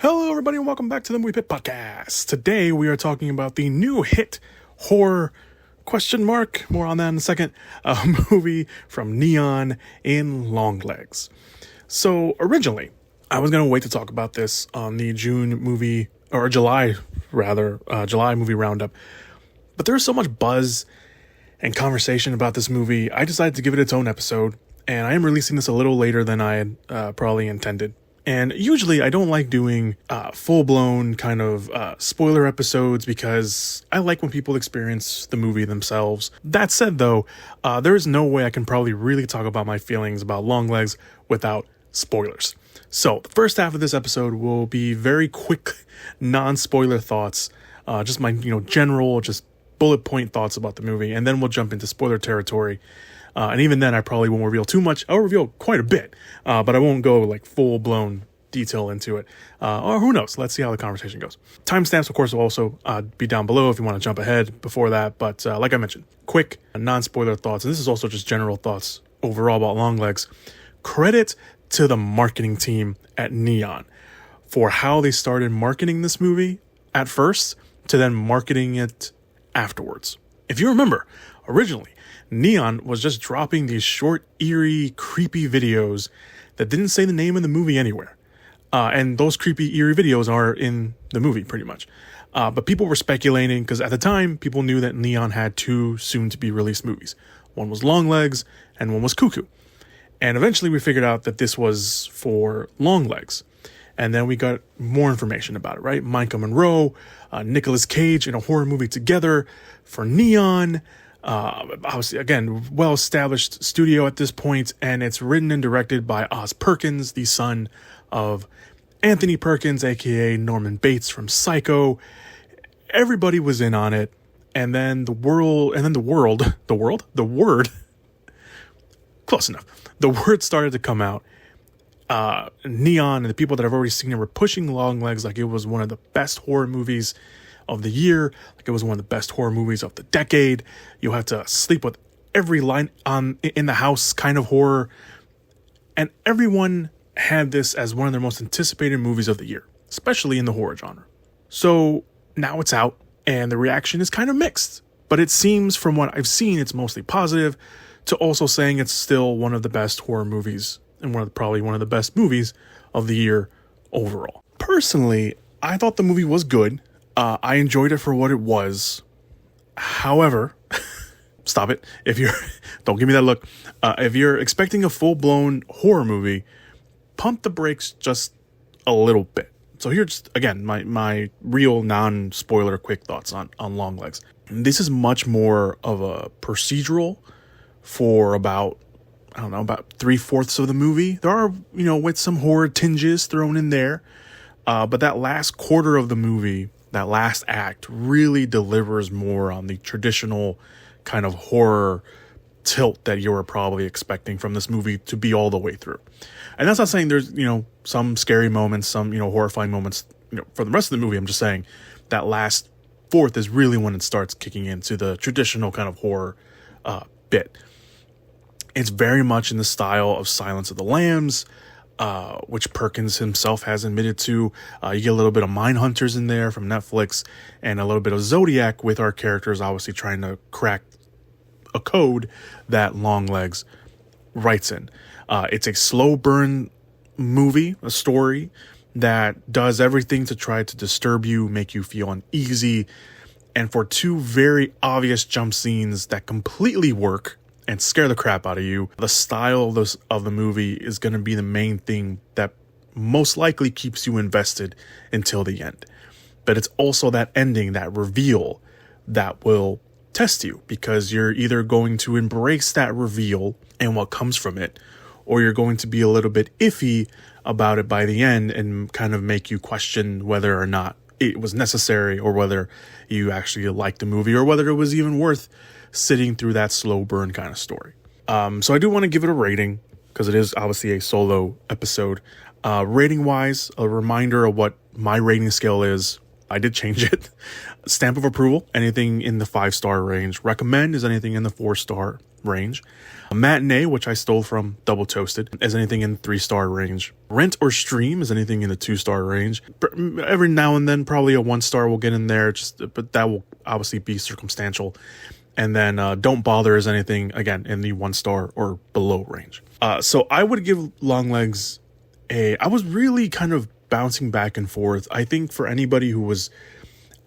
Hello, everybody, and welcome back to the Movie Pit Podcast. Today, we are talking about the new hit horror question mark, more on that in a second, movie from Neon in Longlegs. So, originally, I was going to wait to talk about this on the July movie roundup, but there was so much buzz and conversation about this movie, I decided to give it its own episode, and I am releasing this a little later than I had probably intended. And usually I don't like doing full-blown kind of spoiler episodes because I like when people experience the movie themselves. That said, though, there is no way I can probably really talk about my feelings about Longlegs without spoilers. So the first half of this episode will be very quick, non-spoiler thoughts, just my general, just bullet point thoughts about the movie, and then we'll jump into spoiler territory. And even then, I probably won't reveal too much. I'll reveal quite a bit, but I won't go like full-blown detail into it. Or who knows? Let's see how the conversation goes. Timestamps, of course, will also be down below if you want to jump ahead before that. But like I mentioned, quick, non-spoiler thoughts. And this is also just general thoughts overall about Longlegs. Credit to the marketing team at Neon for how they started marketing this movie at first to then marketing it afterwards. If you remember, originally, Neon was just dropping these short, eerie, creepy videos that didn't say the name of the movie anywhere. And those creepy, eerie videos are in the movie, pretty much. But people were speculating, because at the time, people knew that Neon had two soon-to-be-released movies. One was Longlegs, and one was Cuckoo. And eventually, we figured out that this was for Longlegs. And then we got more information about it, right? Maika Monroe, Nicolas Cage in a horror movie together for Neon. Obviously, again, well-established studio at this point, and it's written and directed by Oz Perkins, the son of Anthony Perkins, aka Norman Bates from Psycho. Everybody was in on it, and then the word, close enough. The word started to come out. Neon and the people that have already seen it were pushing Longlegs like it was one of the best horror movies of the year, like it was one of the best horror movies of the decade. You have to sleep with every line in the house kind of horror. And everyone had this as one of their most anticipated movies of the year, especially in the horror genre. So now it's out and the reaction is kind of mixed, but it seems from what I've seen, it's mostly positive, to also saying it's still one of the best horror movies and probably one of the best movies of the year overall. Personally, I thought the movie was good. I enjoyed it for what it was. However, stop it. Don't give me that look. If you're expecting a full-blown horror movie, pump the brakes just a little bit. So here's, again, my real non-spoiler quick thoughts on Longlegs. This is much more of a procedural for about 3/4 of the movie. There are, with some horror tinges thrown in there. But that last quarter of the movie, that last act, really delivers more on the traditional kind of horror tilt that you were probably expecting from this movie to be all the way through. And that's not saying there's, some scary moments, some, horrifying moments, for the rest of the movie. I'm just saying that last fourth is really when it starts kicking into the traditional kind of horror bit. It's very much in the style of Silence of the Lambs, which Perkins himself has admitted to. You get a little bit of Mindhunters in there from Netflix, and a little bit of Zodiac, with our characters obviously trying to crack a code that Longlegs writes in. It's a slow burn movie, a story that does everything to try to disturb you, make you feel uneasy, and for two very obvious jump scenes that completely work and scare the crap out of you. The style of the movie is going to be the main thing that most likely keeps you invested until the end. But it's also that ending, that reveal, that will test you, because you're either going to embrace that reveal and what comes from it, or you're going to be a little bit iffy about it by the end and kind of make you question whether or not it was necessary, or whether you actually liked the movie, or whether it was even worth sitting through that slow burn kind of story. So I do want to give it a rating, because it is obviously a solo episode. Rating wise, a reminder of what my rating scale is I did change it. Stamp of approval, anything in the 5-star range. Recommend is anything in the 4-star range. Matinee, which I stole from Double Toasted, is anything in the 3-star range. Rent or stream is anything in the 2-star range. Every now and then, probably a 1-star will get in there, but that will obviously be circumstantial. And then don't bother is anything, again, in the 1-star or below range. So I would give Longlegs I was really kind of bouncing back and forth. I think for anybody who was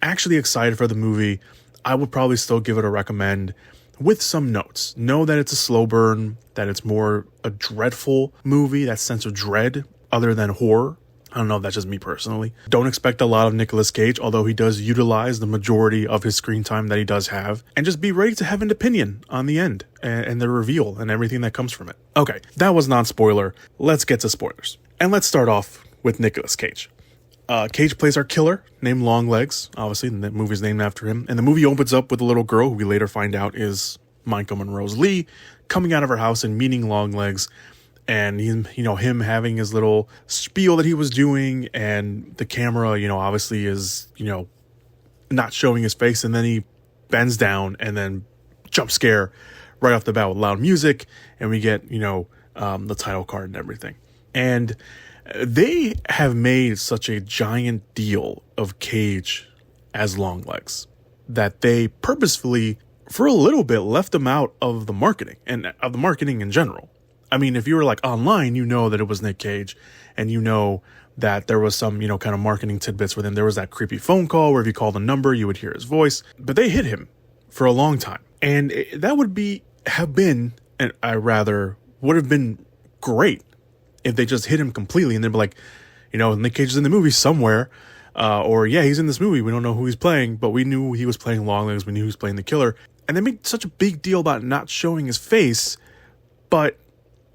actually excited for the movie, I would probably still give it a recommend with some notes. Know that it's a slow burn, that it's more a dreadful movie, that sense of dread other than horror. I don't know if that's just me personally. Don't expect a lot of Nicolas Cage, although he does utilize the majority of his screen time that he does have. And just be ready to have an opinion on the end and the reveal and everything that comes from it. Okay, that was non-spoiler. Let's get to spoilers. And let's start off with Nicolas Cage. Cage plays our killer named Longlegs. Obviously, the movie's named after him. And the movie opens up with a little girl who we later find out is Maika Monroe's Lee, coming out of her house and meeting Longlegs. And him having his little spiel that he was doing, and the camera, obviously is, not showing his face. And then he bends down and then jump scare right off the bat with loud music. And we get, the title card and everything. And they have made such a giant deal of Cage as Longlegs that they purposefully, for a little bit, left him out of the marketing and of the marketing in general. I mean, if you were like online, that it was Nick Cage, and that there was some, kind of marketing tidbits with him. There was that creepy phone call where if you called a number, you would hear his voice, but they hid him for a long time. And that would have been great if they just hit him completely and they'd be like, Nick Cage is in the movie somewhere, or yeah, he's in this movie. We don't know who he's playing, but we knew he was playing Longlegs. We knew he was playing the killer. And they made such a big deal about not showing his face, but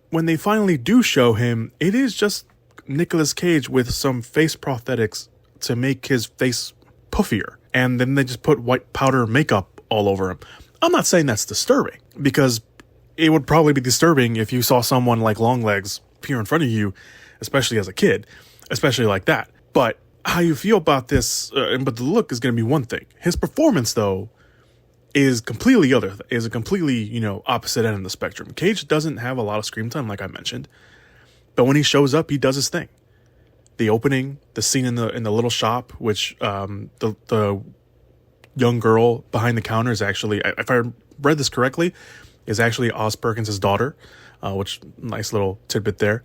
when they finally do show him, it is just Nicolas Cage with some face prosthetics to make his face puffier. And then they just put white powder makeup all over him. I'm not saying that's disturbing, because it would probably be disturbing if you saw someone like Longlegs appear in front of you, especially as a kid, especially like that. But how you feel about this, but the look is going to be one thing. His performance, though, is a completely opposite end of the spectrum. Cage doesn't have a lot of screen time, like I mentioned, but when he shows up, he does his thing. The opening, the scene in the little shop, which the young girl behind the counter is actually, if I read this correctly, is actually Oz Perkins' daughter, which nice little tidbit there.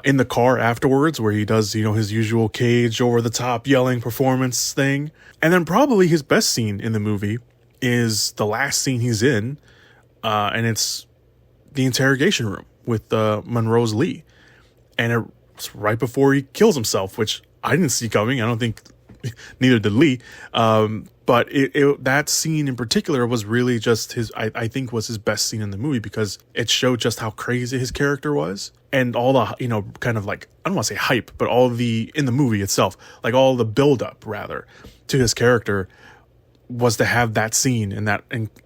In the car afterwards, where he does, his usual Cage over the top yelling performance thing. And then probably his best scene in the movie is the last scene he's in, and it's the interrogation room with Monroe's Lee. And it's right before he kills himself, which I didn't see coming. I don't think neither did Lee. But that scene in particular was really just I think was his best scene in the movie, because it showed just how crazy his character was. And all the, kind of like, I don't want to say hype, but in the movie itself, like all the build up rather to his character was to have that scene and that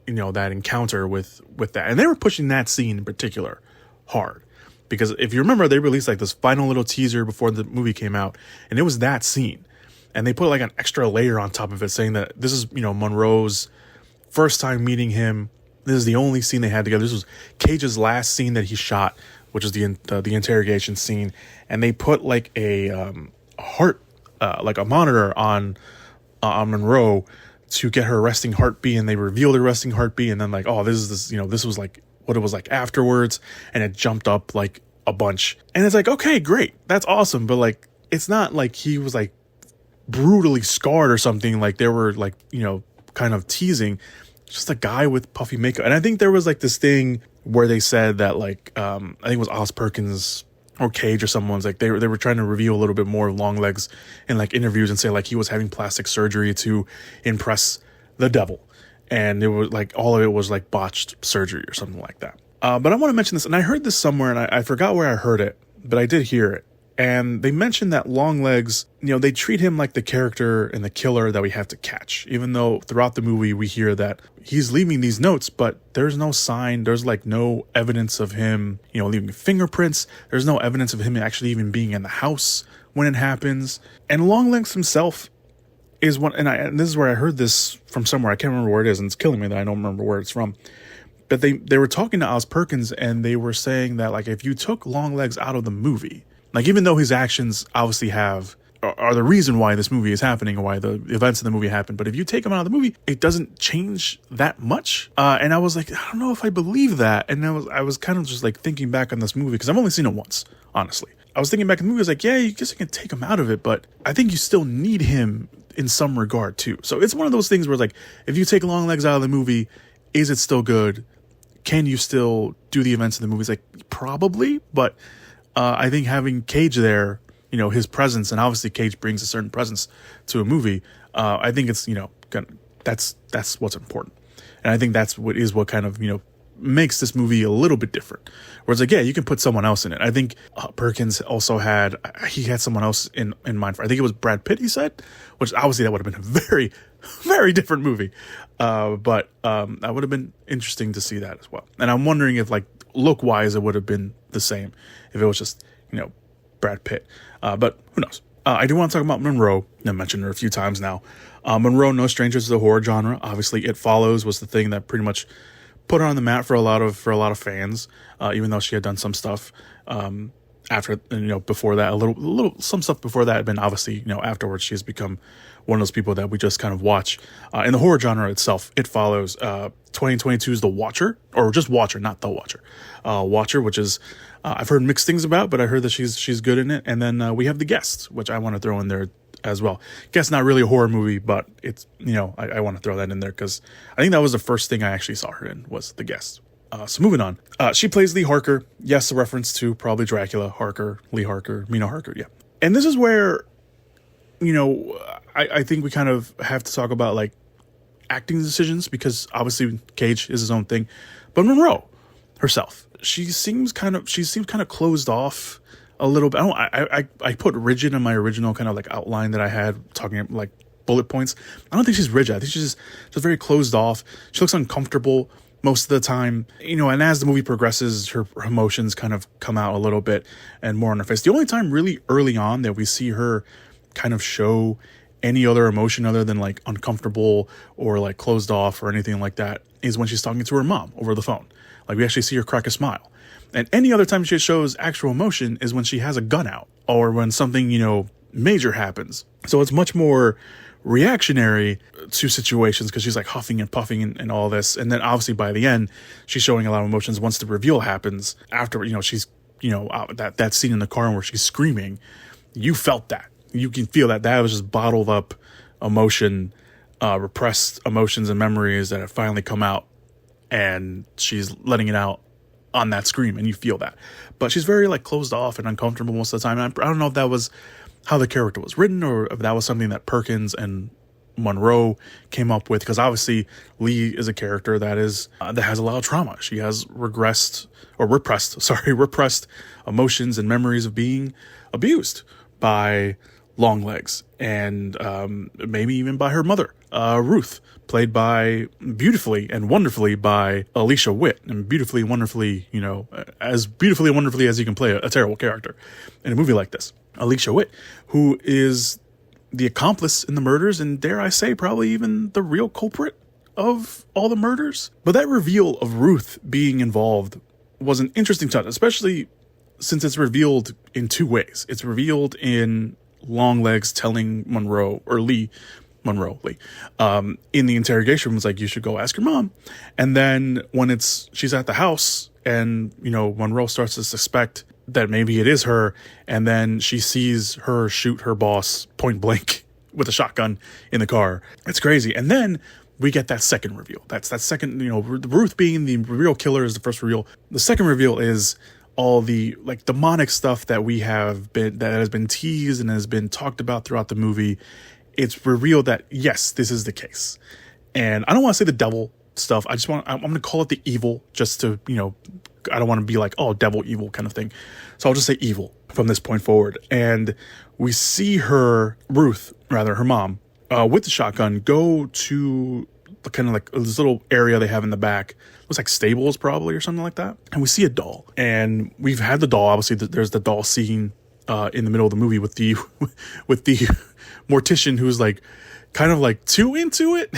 encounter with that. And they were pushing that scene in particular hard, because if you remember, they released like this final little teaser before the movie came out, and it was that scene. And they put like an extra layer on top of it, saying that this is, Monroe's first time meeting him. This is the only scene they had together. This was Cage's last scene that he shot, which is the interrogation scene. And they put like a heart, like a monitor on Monroe to get her resting heartbeat. And they revealed her resting heartbeat. And then like, oh, this was like what it was like afterwards. And it jumped up like a bunch. And it's like, okay, great. That's awesome. But like, it's not like he was like brutally scarred or something, like they were like, kind of teasing. Just a guy with puffy makeup. And I think there was like this thing where they said that like, I think it was Oz Perkins or Cage or someone's like, they were trying to reveal a little bit more of Longlegs in like interviews and say like he was having plastic surgery to impress the devil. And it was like, all of it was like botched surgery or something like that. But I want to mention this, and I heard this somewhere, and I forgot where I heard it, but I did hear it. And they mentioned that Longlegs, they treat him like the character and the killer that we have to catch, even though throughout the movie we hear that he's leaving these notes, but there's no sign. There's like no evidence of him, leaving fingerprints. There's no evidence of him actually even being in the house when it happens. And Longlegs himself is one, and this is where I heard this from somewhere. I can't remember where it is, and it's killing me that I don't remember where it's from. But they were talking to Oz Perkins, and they were saying that, like, if you took Longlegs out of the movie, like, even though his actions obviously are the reason why this movie is happening, or why the events of the movie happen, but if you take him out of the movie, it doesn't change that much. And I was like, I don't know if I believe that. And I was kind of just like thinking back on this movie, because I've only seen it once, honestly. I was thinking back in the movie, I was like, yeah, you guess you can take him out of it, but I think you still need him in some regard too. So it's one of those things where, like, if you take Longlegs out of the movie, is it still good? Can you still do the events of the movie? It's like, probably, but I think having Cage there, you know, his presence, and obviously Cage brings a certain presence to a movie. I think it's, you know, that's what's important, and I think that's what kind of, you know, makes this movie a little bit different. Where it's like, yeah, you can put someone else in it. I think Perkins also had someone else in mind. I think it was Brad Pitt, he said, which obviously that would have been a very, very different movie. But that would have been interesting to see that as well. And I'm wondering if, like, look wise, it would have been the same if it was just, you know, Brad Pitt. But who knows? I do want to talk about Monroe. I mentioned her a few times now. Monroe, no stranger to the horror genre. Obviously, It Follows was the thing that pretty much put her on the map for a lot of fans. Even though she had done some stuff after, you know, before that, some stuff before that had been, obviously, you know, afterwards she has become one of those people that we just kind of watch. In the horror genre itself, It Follows. 2022 is The Watcher, or just Watcher, not The Watcher. Watcher, which is, I've heard mixed things about, but I heard that she's good in it. And then we have The Guest, which I want to throw in there as well. Guess not really a horror movie, but it's, you know, I want to throw that in there because I think that was the first thing I actually saw her in, was The Guest. So moving on, she plays Lee Harker. Yes, a reference to probably Dracula. Harker, Lee Harker, Mina Harker. Yeah, and this is where, you know, I think we kind of have to talk about, like, acting decisions, because obviously Cage is his own thing, but Monroe herself, she seems kind of closed off a little bit. I put rigid in my original kind of, like, outline that I had, talking like bullet points. I don't think she's rigid. I think she's just very closed off. She looks uncomfortable most of the time, you know, and as the movie progresses, her emotions kind of come out a little bit and more on her face. The only time really early on that we see her kind of show any other emotion other than, like, uncomfortable or, like, closed off or anything like that is when she's talking to her mom over the phone. Like, we actually see her crack a smile. And any other time she shows actual emotion is when she has a gun out, or when something, you know, major happens. So it's much more reactionary to situations, because she's, like, huffing and puffing and all this. And then obviously by the end, she's showing a lot of emotions once the reveal happens. After, you know, she's, you know, that scene in the car where she's screaming, you felt that. You can feel that was just bottled up emotion, repressed emotions and memories that have finally come out, and she's letting it out on that scream, and you feel that. But she's very, like, closed off and uncomfortable most of the time. And I don't know if that was how the character was written, or if that was something that Perkins and Monroe came up with, because obviously Lee is a character that has a lot of trauma. She has repressed emotions and memories of being abused by Longlegs, and maybe even by her mother, Ruth, played by beautifully and wonderfully by Alicia Witt, and beautifully and wonderfully, you know, as beautifully and wonderfully as you can play a terrible character in a movie like this. Alicia Witt, who is the accomplice in the murders, and dare I say, probably even the real culprit of all the murders. But that reveal of Ruth being involved was an interesting touch, especially since it's revealed in two ways. It's revealed in Longlegs telling Monroe, or Lee, in the interrogation room, was like, you should go ask your mom. And then when she's at the house, and, you know, Monroe starts to suspect that maybe it is her, and then she sees her shoot her boss point blank with a shotgun in the car. It's crazy. And then we get that second reveal. That's that second, you know, Ruth being the real killer is the first reveal. The second reveal is all the, like, demonic stuff that has been teased and has been talked about throughout the movie. It's revealed that, yes, this is the case. And I don't want to say the devil stuff. I'm going to call it the evil, just to, you know, I don't want to be like, oh, devil, evil kind of thing. So I'll just say evil from this point forward. And we see her mom, with the shotgun, go to kind of like this little area they have in the back. Looks like stables probably, or something like that. And we see a doll, and we've had the doll. Obviously, there's the doll scene in the middle of the movie with the mortician who's like kind of like too into it.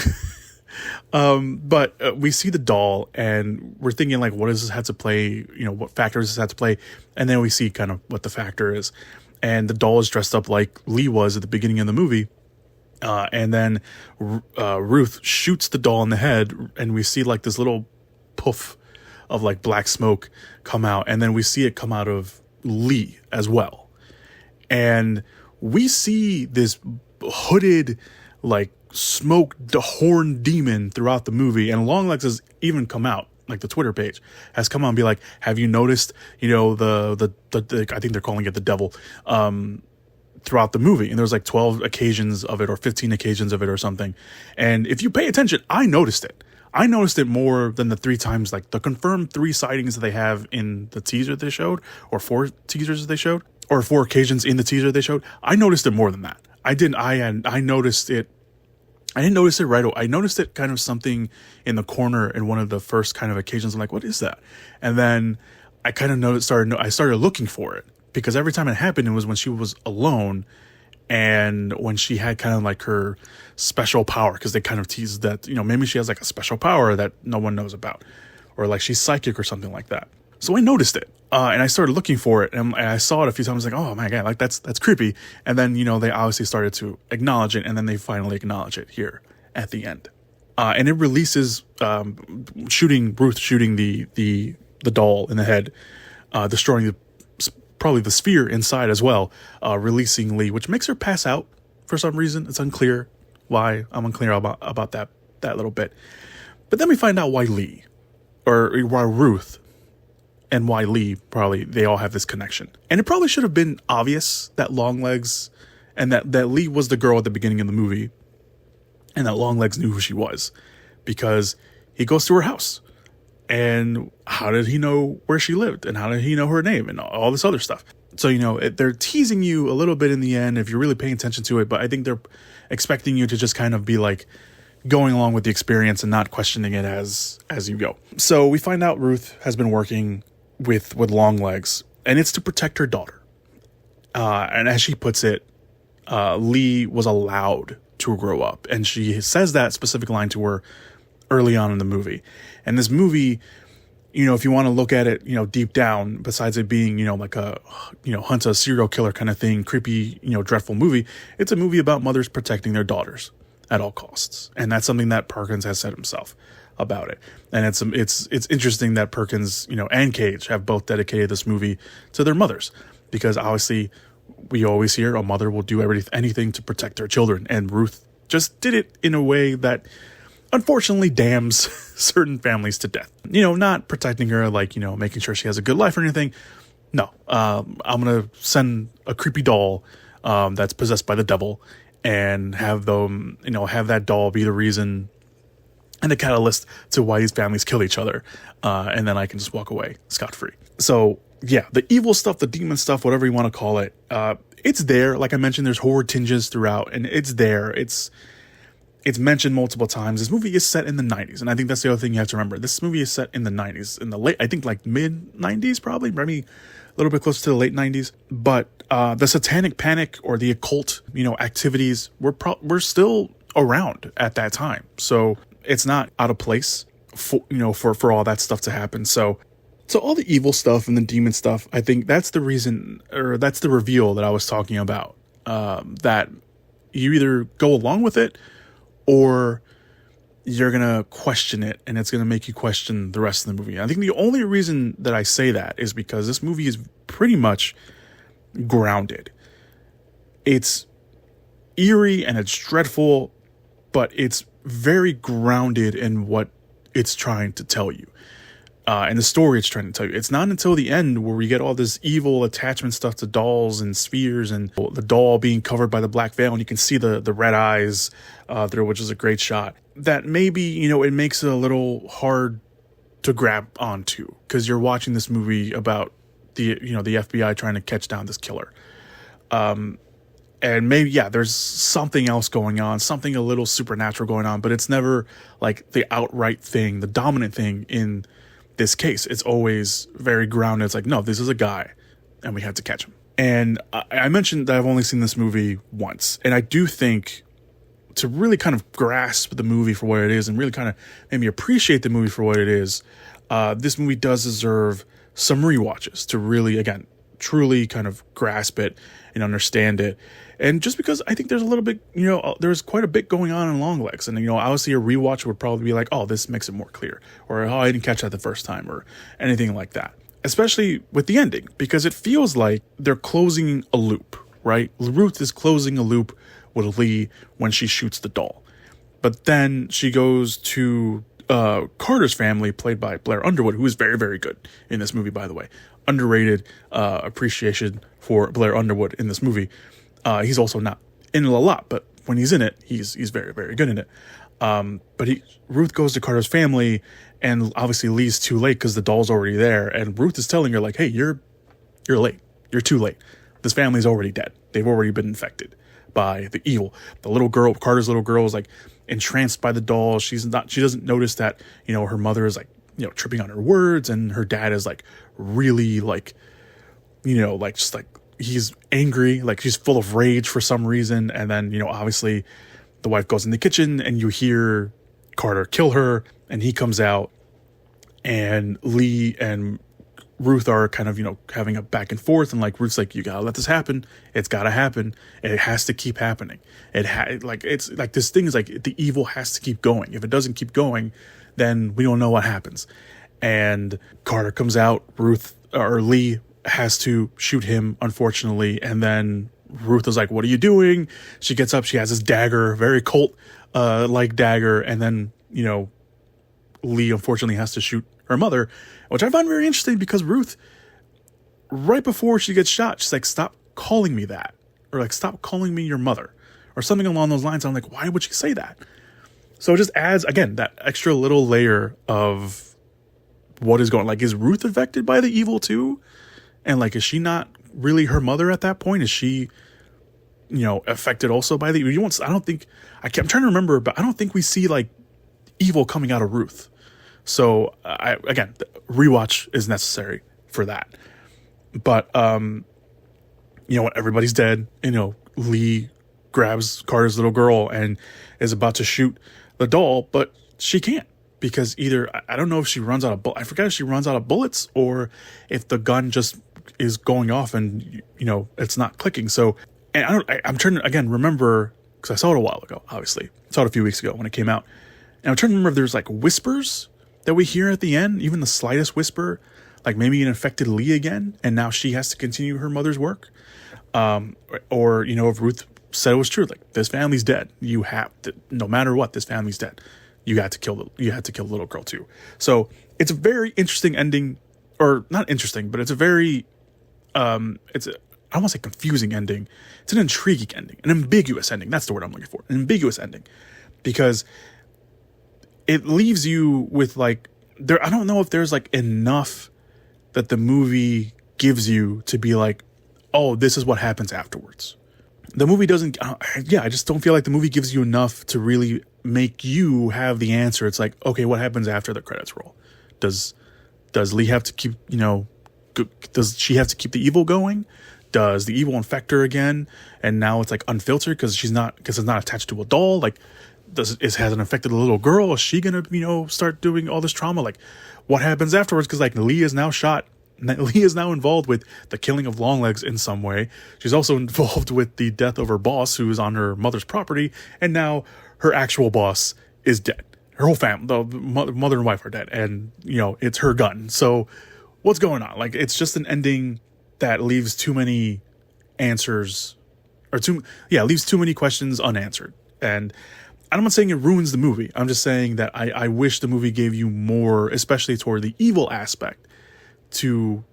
But we see the doll and we're thinking like, what does this have to play? What factor does this have to play? And then we see kind of what the factor is. And the doll is dressed up like Lee was at the beginning of the movie. And then Ruth shoots the doll in the head, and we see like this little poof of like black smoke come out, and then we see it come out of Lee as well. And we see this hooded, like smoked horned demon throughout the movie, and Longlegs has even come out, like the Twitter page has come out and be like, have you noticed, the I think they're calling it the devil, throughout the movie. And there's like 12 occasions of it or 15 occasions of it or something. And if you pay attention, I noticed it. I noticed it more than the 3 times, like the confirmed 3 sightings that they have in the teaser they showed, or 4 teasers they showed, or 4 occasions in the teaser they showed. I noticed it more than that. I noticed it. I didn't notice it right away. I noticed it kind of something in the corner in one of the first kind of occasions. I'm like, what is that? And then I kind of I started looking for it. Because every time it happened, it was when she was alone and when she had kind of like her special power, because they kind of teased that, maybe she has like a special power that no one knows about, or like she's psychic or something like that. So I noticed it and I started looking for it, and I saw it a few times, like, oh my God, like that's creepy. And then, they obviously started to acknowledge it, and then they finally acknowledge it here at the end. And it releases Ruth shooting the doll in the head, destroying probably the sphere inside as well, releasing Lee, which makes her pass out for some reason. It's unclear why. I'm unclear about that little bit. But then we find out why Lee, or why Ruth and why Lee, probably they all have this connection. And it probably should have been obvious that Longlegs and that Lee was the girl at the beginning of the movie, and that Longlegs knew who she was, because he goes to her house. And how did he know where she lived? And how did he know her name? And all this other stuff. So, they're teasing you a little bit in the end if you're really paying attention to it. But I think they're expecting you to just kind of be like going along with the experience and not questioning it as you go. So we find out Ruth has been working with Longlegs, and it's to protect her daughter. And as she puts it, Lee was allowed to grow up. And she says that specific line to her early on in the movie. And this movie, if you want to look at it, deep down, besides it being, like a, hunt a serial killer kind of thing, creepy, dreadful movie, it's a movie about mothers protecting their daughters at all costs. And that's something that Perkins has said himself about it. And it's interesting that Perkins, and Cage have both dedicated this movie to their mothers, because obviously we always hear a mother will do anything to protect their children. And Ruth just did it in a way that unfortunately damns certain families to death. Not protecting her, like, making sure she has a good life or anything. No, I'm going to send a creepy doll that's possessed by the devil, and have them, have that doll be the reason and the catalyst to why these families kill each other. And then I can just walk away scot-free. So yeah, the evil stuff, the demon stuff, whatever you want to call it, it's there. Like I mentioned, there's horror tinges throughout, and it's there. It's mentioned multiple times. This movie is set in the 90s, and I think that's the other thing you have to remember. This movie is set in the 90s, in the late, I think like mid 90s, probably, maybe a little bit closer to the late 90s. But the satanic panic or the occult, activities were still around at that time. So it's not out of place for all that stuff to happen. So all the evil stuff and the demon stuff, I think that's the reason, or that's the reveal that I was talking about, that you either go along with it, or you're going to question it, and it's going to make you question the rest of the movie. I think the only reason that I say that is because this movie is pretty much grounded. It's eerie and it's dreadful, but it's very grounded in what it's trying to tell you. And the story it's trying to tell you. It's not until the end where we get all this evil attachment stuff to dolls and spheres, and the doll being covered by the black veil, and you can see the red eyes there, which is a great shot, that maybe, it makes it a little hard to grab onto, because you're watching this movie about the FBI trying to catch down this killer. And maybe, there's something else going on, something a little supernatural going on, but it's never like the outright thing, the dominant thing in this case. It's always very grounded. It's like, no, this is a guy and we had to catch him. And I mentioned that I've only seen this movie once. And I do think to really kind of grasp the movie for what it is and really kind of maybe appreciate the movie for what it is, this movie does deserve some rewatches to really, again, truly kind of grasp it and understand it. And just because I think there's a little bit, there's quite a bit going on in Longlegs. And, obviously a rewatch would probably be like, oh, this makes it more clear. Or, oh, I didn't catch that the first time or anything like that. Especially with the ending, because it feels like they're closing a loop, right? Ruth is closing a loop with Lee when she shoots the doll. But then she goes to Carter's family, played by Blair Underwood, who is very, very good in this movie, by the way. Underrated appreciation for Blair Underwood in this movie. He's also not in it a lot, but when he's in it, he's very, very good in it. But Ruth goes to Carter's family, and obviously Lee's too late because the doll's already there. And Ruth is telling her, like, hey, you're late. You're too late. This family's already dead. They've already been infected by the evil. The little girl, Carter's little girl, is like entranced by the doll. She doesn't notice that, her mother is like, tripping on her words, and her dad is like really like, just like he's angry, like he's full of rage for some reason. And then, obviously the wife goes in the kitchen and you hear Carter kill her, and he comes out, and Lee and Ruth are kind of, having a back and forth, and like Ruth's like, you gotta let this happen. It's gotta happen. It has to keep happening. It's like this thing is like the evil has to keep going. If it doesn't keep going, then we don't know what happens. And Carter comes out, Lee has to shoot him, unfortunately, and then Ruth is like, what are you doing? She gets up, she has this dagger, very Colt like dagger, and then, Lee unfortunately has to shoot her mother, which I find very interesting because Ruth, right before she gets shot, she's like, stop calling me that, or like, stop calling me your mother, or something along those lines. I'm like, why would she say that? So it just adds, again, that extra little layer of what is going on. Like, is Ruth affected by the evil too? And like, is she not really her mother at that point? Is she, affected also by the evil? I'm trying to remember, but I don't think we see like evil coming out of Ruth. So again, the rewatch is necessary for that. But, when everybody's dead, Lee grabs Carter's little girl and is about to shoot the doll, but she can't, because either, I don't know if she runs out of I forget if she runs out of bullets or if the gun just is going off and, it's not clicking. So, and I'm trying to, again, remember, because I saw it a while ago, obviously. I saw it a few weeks ago when it came out. And I'm trying to remember if there's like whispers that we hear at the end, even the slightest whisper, like maybe it infected Lee again, and now she has to continue her mother's work. Or, if Ruth said it was true, like, this family's dead. You have to, no matter what, this family's dead. You had to kill the little girl too. So it's a very interesting ending, or not interesting, but it's a very, I don't want to say confusing ending. It's an intriguing ending, an ambiguous ending. That's the word I'm looking for. An ambiguous ending, because it leaves you with like, I don't know if there's like enough that the movie gives you to be like, oh, this is what happens afterwards. The movie doesn't, I just don't feel like the movie gives you enough to really make you have the answer. It's like, okay, what happens after the credits roll? Does Lee have to keep, does she have to keep the evil going? Does the evil infect her again? And now it's like unfiltered because it's not attached to a doll. Like, has it infected a little girl? Is she gonna, start doing all this trauma? Like, what happens afterwards? Because like Lee is now shot. Lee is now involved with the killing of Longlegs in some way. She's also involved with the death of her boss, who is on her mother's property, and now her actual boss is dead. Her whole family, the mother and wife, are dead, and it's her gun. So, what's going on? Like, it's just an ending that leaves too many answers, leaves too many questions unanswered. And I'm not saying it ruins the movie. I'm just saying that I wish the movie gave you more, especially toward the evil aspect, to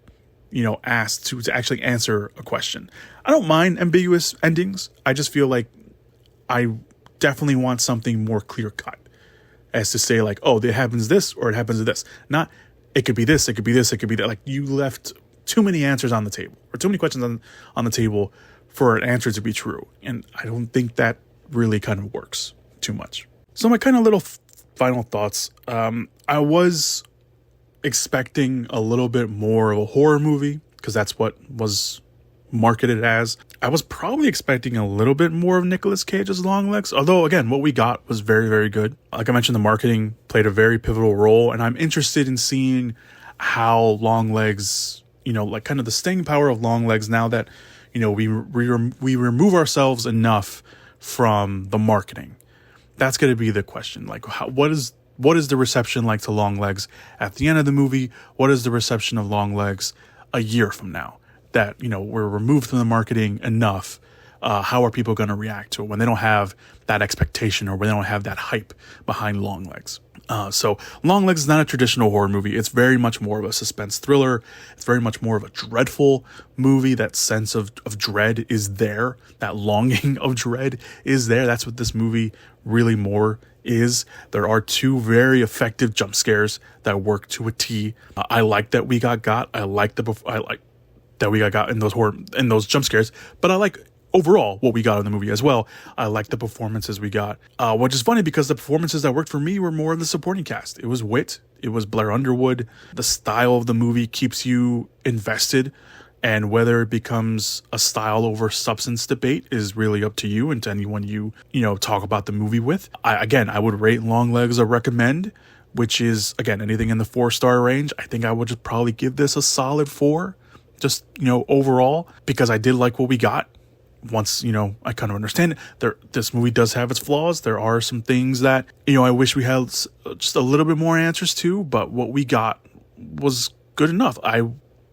ask to actually answer a question. I don't mind ambiguous endings. I just feel like I definitely want something more clear cut, as to say like, oh, it happens this or it happens this. Not it could be this, it could be this, it could be that. Like, you left too many answers on the table, or too many questions on the table for an answer to be true. And I don't think that really kind of works too much. So my kind of little final thoughts. I was expecting a little bit more of a horror movie, because that's what was marketed as. I was probably expecting a little bit more of Nicolas Cage's Longlegs, although again, what we got was very, very good. Like I mentioned, the marketing played a very pivotal role, and I'm interested in seeing how Longlegs, like kind of the staying power of Longlegs now that, we remove ourselves enough from the marketing. That's going to be the question. Like, what is the reception like to Longlegs at the end of the movie? What is the reception of Longlegs a year from now? That, we're removed from the marketing enough. How are people going to react to it when they don't have that expectation or when they don't have that hype behind Longlegs? So Longlegs is not a traditional horror movie. It's very much more of a suspense thriller. It's very much more of a dreadful movie. That sense of dread is there. That longing of dread is there. That's what this movie really more is. There are two very effective jump scares that work to a T. I like that we got. I like that we got in those jump scares, but I like overall what we got in the movie as well. I like the performances we got, which is funny because the performances that worked for me were more of the supporting cast. It was Witt, it was Blair Underwood. The style of the movie keeps you invested, and whether it becomes a style over substance debate is really up to you and to anyone you talk about the movie with. I would rate Longlegs a recommend, which is again anything in the 4-star range. I think I would just probably give this a solid 4. Just, overall, because I did like what we got. Once, I kind of understand it. This movie does have its flaws. There are some things that, I wish we had just a little bit more answers to, but what we got was good enough. I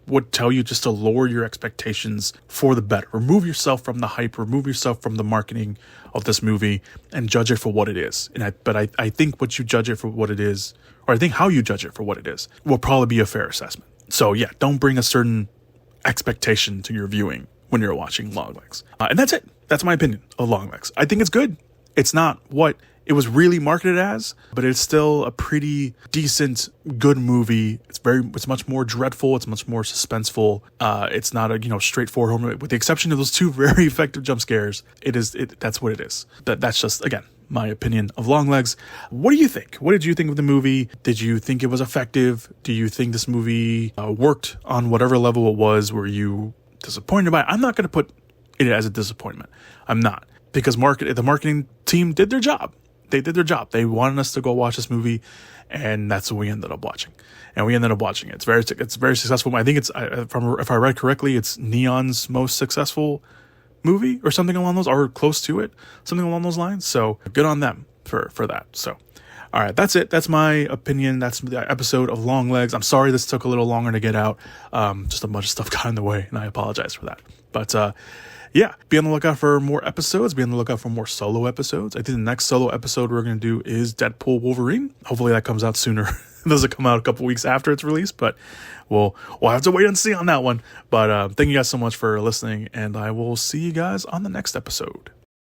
would tell you just to lower your expectations for the better. Remove yourself from the hype, remove yourself from the marketing of this movie and judge it for what it is. But I think what you judge it for what it is, or I think how you judge it for what it is, will probably be a fair assessment. So yeah, don't bring a certain expectation to your viewing when you're watching Longlegs. And that's it. That's my opinion of Longlegs. I think it's good. It's not what it was really marketed as, but it's still a pretty decent, good movie. It's much more dreadful. It's much more suspenseful. It's not a, straightforward horror movie. With the exception of those two very effective jump scares, that's what it is. That's just, again, my opinion of Longlegs. What do you think? What did you think of the movie? Did you think it was effective? Do you think this movie worked on whatever level it was? Were you disappointed by it? I'm not going to put it as a disappointment. I'm not. Because the marketing team did their job. They did their job. They wanted us to go watch this movie, and that's what we ended up watching. And we ended up watching it. It's very successful. I think if I read correctly, it's Neon's most successful movie or something along those, or close to it, something along those lines. So good on them for that. So, all right, that's it. That's my opinion. That's the episode of Longlegs. I'm sorry this took a little longer to get out. Just a bunch of stuff got in the way, and I apologize for that. But yeah, be on the lookout for more episodes. Be on the lookout for more solo episodes. I think the next solo episode we're going to do is Deadpool Wolverine. Hopefully that comes out sooner. It doesn't come out a couple weeks after it's released, but we'll have to wait and see on that one. But thank you guys so much for listening, and I will see you guys on the next episode.